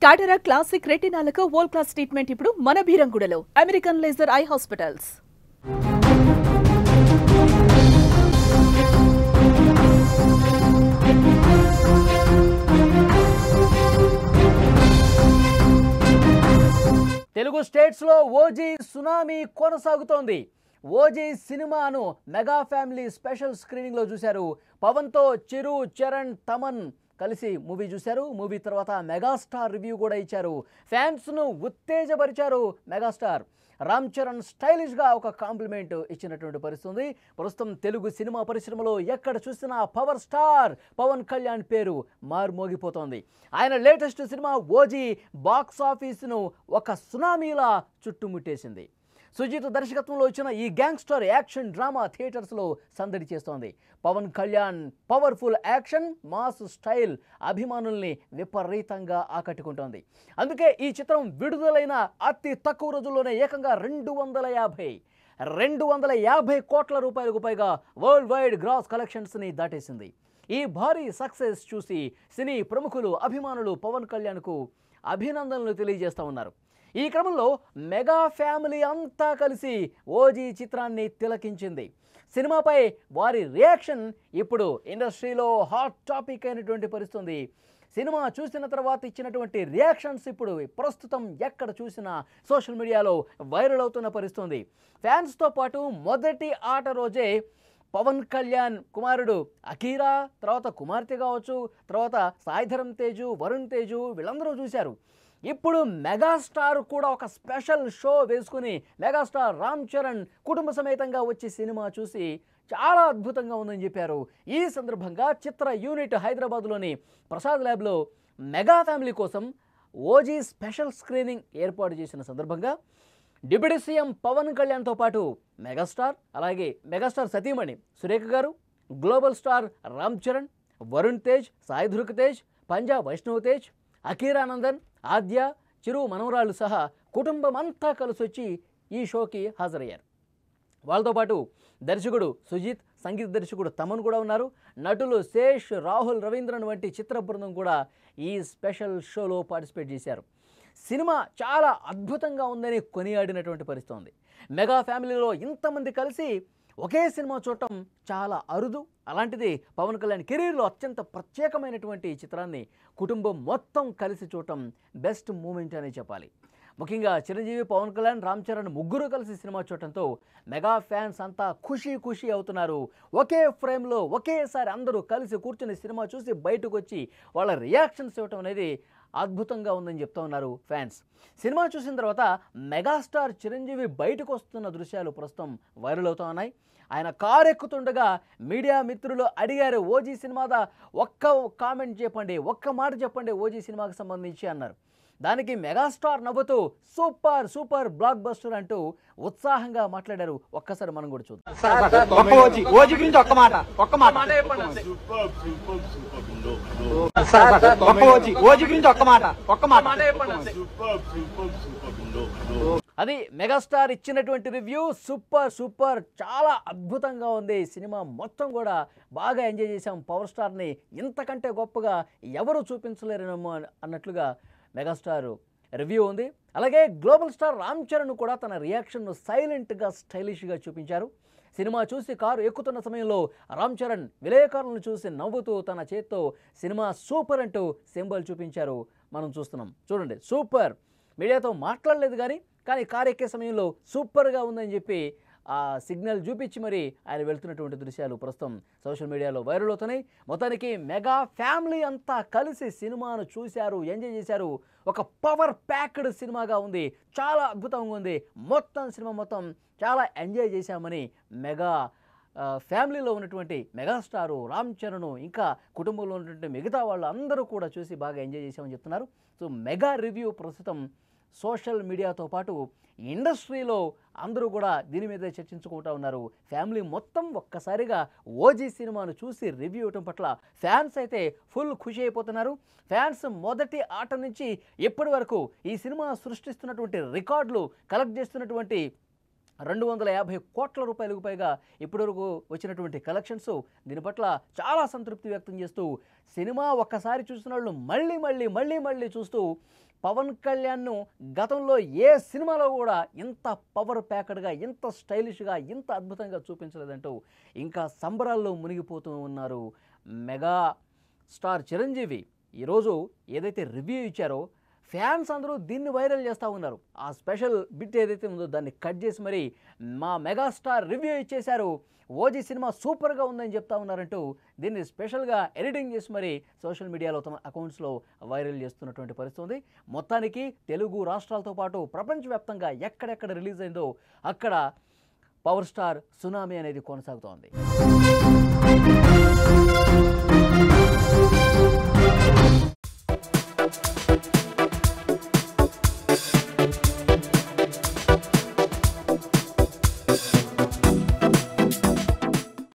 టాటరా classic రెటినాలకు world class treatment ఇప్పుడు మన బీరంగూడలో American laser eye hospitals. Telugu states లో ఓజీ సునామీ కొనసాగుతోంది. ఓజీ సినిమాను మెగా ఫ్యామిలీ స్పెషల్ స్క్రీనింగ్ లో చూశారు. పవన్ తో చిరు, చరణ్, తమన్ కలిసి మూవీ చూశారు. మూవీ తర్వాత మెగాస్టార్ రివ్యూ కూడా ఇచ్చారు. ఫ్యాన్స్ ను ఉత్తేజపరిచారు మెగాస్టార్. రామ్ చరణ్ స్టైలిష్ గా ఒక కాంప్లిమెంట్ ఇచ్చినటువంటి పరిస్థితి. ప్రస్తుతం తెలుగు సినిమా పరిశ్రమలో ఎక్కడ చూసినా పవర్ స్టార్ పవన్ కళ్యాణ్ పేరు మారుమోగిపోతోంది. ఆయన లేటెస్ట్ సినిమా ఓజీ బాక్స్ ఆఫీసును ఒక సునామీలా చుట్టుముట్టేసింది. సుజిత్ దర్శకత్వంలో వచ్చిన ఈ గ్యాంగ్స్టర్ యాక్షన్ డ్రామా థియేటర్స్లో సందడి చేస్తోంది. Pawan Kalyan powerful action, mass style అభిమానుల్ని విపరీతంగా ఆకట్టుకుంటోంది. అందుకే ఈ చిత్రం విడుదలైన అతి తక్కువ రోజుల్లోనే ఏకంగా 250 కోట్ల రూపాయలకు పైగా వరల్డ్ వైడ్ గ్రాస్ కలెక్షన్స్ని దాటేసింది. ఈ భారీ సక్సెస్ చూసి సినీ ప్రముఖులు, అభిమానులు పవన్ కళ్యాణ్కు అభినందనలు తెలియజేస్తూ ఉన్నారు. ఈ క్రమంలో మెగా ఫ్యామిలీ అంతా కలిసి ఓజీ చిత్రాన్ని తిలకించింది. సినిమాపై వారి రియాక్షన్ ఇప్పుడు ఇండస్ట్రీలో హాట్ టాపిక్ అయినటువంటి పరిస్థితి. సినిమా చూసిన తర్వాత ఇచ్చినటువంటి రియాక్షన్స్ ఇప్పుడు ప్రస్తుతం ఎక్కడ చూసినా సోషల్ మీడియాలో వైరల్ అవుతున్న పరిస్థితి. ఫ్యాన్స్తో పాటు మొదటి ఆట రోజే పవన్ కళ్యాణ్ కుమారుడు అకీరా, తర్వాత కుమార్తె కావచ్చు, తర్వాత సాయిధరమ్ తేజు, వరుణ్ తేజు వీళ్ళందరూ చూశారు. ఇప్పుడు మెగాస్టార్ కూడా ఒక స్పెషల్ షో వేసుకుని మెగాస్టార్ రామ్ చరణ్ కుటుంబ సమేతంగా వచ్చి సినిమా చూసి చాలా అద్భుతంగా ఉందని చెప్పారు. ఈ సందర్భంగా చిత్ర యూనిట్ హైదరాబాద్లోని ప్రసాద్ ల్యాబ్లో మెగా ఫ్యామిలీ కోసం ఓజీ స్పెషల్ స్క్రీనింగ్ ఏర్పాటు చేసిన సందర్భంగా డిప్యూటీ సీఎం పవన్ కళ్యాణ్తో పాటు మెగాస్టార్, అలాగే మెగాస్టార్ సతీమణి సురేఖ గారు, గ్లోబల్ స్టార్ రామ్ చరణ్, వరుణ్ తేజ్, సాయిధృక్ తేజ్, పంజా వైష్ణవ్ తేజ్, అకీరానందన్, ఆద్య, చిరు మనవరాళ్ళు సహా కుటుంబం అంతా కలిసి వచ్చి ఈ షోకి హాజరయ్యారు. వాళ్ళతో పాటు దర్శకుడు సుజిత్, సంగీత దర్శకుడు తమన్ కూడా ఉన్నారు. నటులు శేష్, రాహుల్, రవీంద్రన్ వంటి చిత్ర బృందం కూడా ఈ స్పెషల్ షోలో పార్టిసిపేట్ చేశారు. సినిమా చాలా అద్భుతంగా ఉందని కొనియాడినటువంటి పరిస్థితి ఉంది. మెగా ఫ్యామిలీలో ఇంతమంది కలిసి ఒకే సినిమా చూడటం చాలా అరుదు. అలాంటిది పవన్ కళ్యాణ్ కెరీర్లో అత్యంత ప్రత్యేకమైనటువంటి చిత్రాన్ని కుటుంబం మొత్తం కలిసి చూడటం బెస్ట్ మూమెంట్ అనే చెప్పాలి. ముఖ్యంగా చిరంజీవి, పవన్ కళ్యాణ్, రామ్ చరణ్ ముగ్గురు కలిసి సినిమా చూడటంతో మెగా ఫ్యాన్స్ అంతా ఖుషీ అవుతున్నారు. ఒకే ఫ్రేమ్లో ఒకేసారి అందరూ కలిసి కూర్చుని సినిమా చూసి బయటకు వచ్చి వాళ్ళ రియాక్షన్స్ ఇవ్వటం అనేది అద్భుతంగా ఉందని చెప్తా ఉన్నారు ఫ్యాన్స్. సినిమా చూసిన తర్వాత మెగాస్టార్ చిరంజీవి బయటకు వస్తున్న దృశ్యాలు ప్రస్తుతం వైరల్ అవుతూ ఉన్నాయి. ఆయన కారు ఎక్కుతుండగా మీడియా మిత్రులు అడిగారు, ఓజీ సినిమాదా ఒక్క కామెంట్ చెప్పండి, ఒక్క మాట చెప్పండి ఓజీ సినిమాకి సంబంధించి అన్నారు. దానికి మెగాస్టార్ నవ్వుతూ సూపర్ బ్లాక్ బస్టర్ అంటూ ఉత్సాహంగా మాట్లాడారు. ఒక్కసారి మనం కూడా చూద్దాం. అది మెగాస్టార్ ఇచ్చినటువంటి రివ్యూ. సూపర్ చాలా అద్భుతంగా ఉంది. సినిమా మొత్తం కూడా బాగా ఎంజాయ్ చేశాం. పవర్ స్టార్ని ఇంతకంటే గొప్పగా ఎవరు చూపించలేరేమో అన్నట్లుగా మెగాస్టార్ రివ్యూ ఉంది. అలాగే గ్లోబల్ స్టార్ రామ్ చరణ్ కూడా తన రియాక్షన్ను సైలెంట్గా స్టైలిష్గా చూపించారు. సినిమా చూసి కారు ఎక్కుతున్న సమయంలో రామ్ చరణ్ విలేకరులను చూసి నవ్వుతూ తన చేత్తో సినిమా సూపర్ అంటూ సింబల్ చూపించారు. మనం చూస్తున్నాం, చూడండి. సూపర్, మీడియాతో మాట్లాడలేదు కానీ కారు ఎక్కే సమయంలో సూపర్గా ఉందని చెప్పి ఆ సిగ్నల్ చూపించి మరి ఆయన వెళ్తున్నటువంటి దృశ్యాలు ప్రస్తుతం సోషల్ మీడియాలో వైరల్ అవుతున్నాయి. మొత్తానికి మెగా ఫ్యామిలీ అంతా కలిసి సినిమాను చూశారు, ఎంజాయ్ చేశారు. ఒక పవర్ ప్యాక్డ్ సినిమాగా ఉంది, చాలా అద్భుతంగా ఉంది. సినిమా మొత్తం చాలా ఎంజాయ్ చేశామని మెగా ఫ్యామిలీలో ఉన్నటువంటి మెగాస్టారు రామ్ చరణ్, ఇంకా కుటుంబంలో ఉన్నటువంటి మిగతా వాళ్ళు అందరూ కూడా చూసి బాగా ఎంజాయ్ చేశామని చెప్తున్నారు. సో మెగా రివ్యూ ప్రస్తుతం సోషల్ మీడియాతో పాటు ఇండస్ట్రీలో అందరూ కూడా దీని మీద చర్చించుకుంటూ ఉన్నారు. ఫ్యామిలీ మొత్తం ఒక్కసారిగా ఓజీ సినిమాను చూసి రివ్యూ ఇవ్వడం పట్ల ఫ్యాన్స్ అయితే ఫుల్ ఖుషి అయిపోతున్నారు. ఫ్యాన్స్ మొదటి ఆట నుంచి ఇప్పటి వరకు ఈ సినిమా సృష్టిస్తున్నటువంటి రికార్డులు, కలెక్ట్ చేస్తున్నటువంటి 250 కోట్ల రూపాయలకు పైగా ఇప్పటివరకు వచ్చినటువంటి కలెక్షన్స్, దీని పట్ల చాలా సంతృప్తి వ్యక్తం చేస్తూ సినిమా ఒక్కసారి చూసిన వాళ్ళు మళ్ళీ చూస్తూ పవన్ కళ్యాణ్ను గతంలో ఏ సినిమాలో కూడా ఇంత పవర్ ప్యాకెడ్గా, ఇంత స్టైలిష్గా, ఇంత అద్భుతంగా చూపించలేదంటూ ఇంకా సంబరాల్లో మునిగిపోతూ ఉన్నారు మెగా స్టార్ చిరంజీవి. ఈరోజు ఏదైతే రివ్యూ ఇచ్చారో ఫ్యాన్స్ అందరూ దీన్ని వైరల్ చేస్తూ ఉన్నారు. ఆ స్పెషల్ బిట్ ఏదైతే ఉందో దాన్ని కట్ చేసి మరి మా మెగాస్టార్ రివ్యూ ఇచ్చేశారు, ఓజీ సినిమా సూపర్గా ఉందని చెప్తా ఉన్నారంటూ దీన్ని స్పెషల్గా ఎడిటింగ్ చేసి మరి సోషల్ మీడియాలో తమ అకౌంట్స్లో వైరల్ చేస్తున్నటువంటి పరిస్థితి ఉంది. మొత్తానికి తెలుగు రాష్ట్రాలతో పాటు ప్రపంచవ్యాప్తంగా ఎక్కడెక్కడ రిలీజ్ అయిందో అక్కడ పవర్ స్టార్ సునామీ అనేది కొనసాగుతోంది.